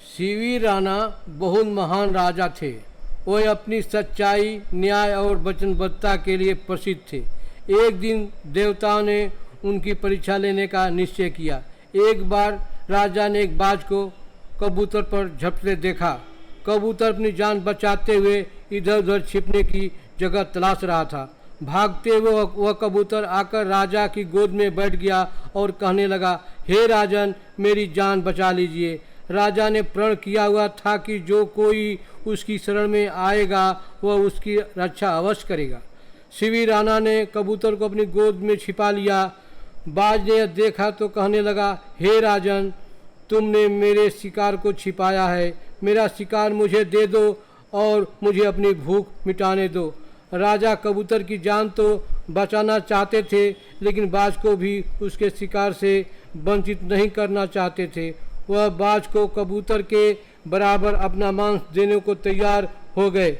CV Rana बहुत महान राजा थे। वे अपनी सच्चाई, न्याय और वचनबद्धता के लिए प्रसिद्ध थे। एक दिन देवताओं ने उनकी परीक्षा लेने का निश्चय किया। एक बार राजा ने एक बाज को कबूतर पर झपटे देखा। कबूतर अपनी जान बचाते हुए इधर उधर छिपने की जगह तलाश रहा था। भागते हुए वह कबूतर आकर राजा की गोद में बैठ गया और कहने लगा, हे राजन, मेरी जान बचा लीजिए। राजा ने प्रण किया हुआ था कि जो कोई उसकी शरण में आएगा वह उसकी रक्षा अवश्य करेगा। सीवी राणा ने कबूतर को अपनी गोद में छिपा लिया। बाज ने देखा तो कहने लगा, हे राजन, तुमने मेरे शिकार को छिपाया है। मेरा शिकार मुझे दे दो और मुझे अपनी भूख मिटाने दो। राजा कबूतर की जान तो बचाना चाहते थे, लेकिन बाज को भी उसके शिकार से वंचित नहीं करना चाहते थे। वह बाज को कबूतर के बराबर अपना मांस देने को तैयार हो गए।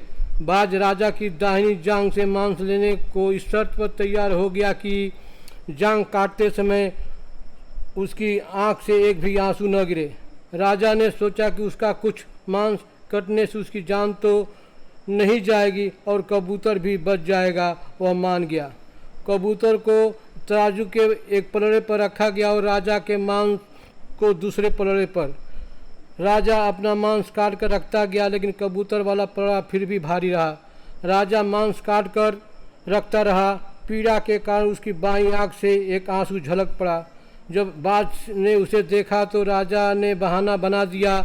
बाज राजा की दाहिनी जांघ से मांस लेने को इस शर्त पर तैयार हो गया कि जांघ काटते समय उसकी आंख से एक भी आंसू न गिरे। राजा ने सोचा कि उसका कुछ मांस कटने से उसकी जान तो नहीं जाएगी और कबूतर भी बच जाएगा। वह मान गया। कबूतर को तराजू के एक पलड़े पर रखा गया और राजा के मांस को दूसरे पलड़े पर। राजा अपना मांस काट कर रखता गया, लेकिन कबूतर वाला पलड़ा फिर भी भारी रहा। राजा मांस काट कर रखता रहा। पीड़ा के कारण उसकी बाईं आंख से एक आंसू झलक पड़ा। जब बाज ने उसे देखा तो राजा ने बहाना बना दिया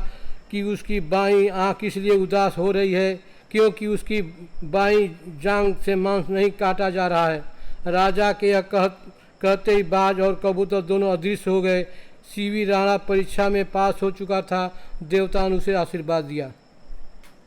कि उसकी बाईं आंख इसलिए उदास हो रही है क्योंकि उसकी बाईं जांघ से मांस नहीं काटा जा रहा है। राजा के यह कहते ही बाज और कबूतर दोनों अदृश्य हो गए। सीवी राणा परीक्षा में पास हो चुका था। देवता ने उसे आशीर्वाद दिया।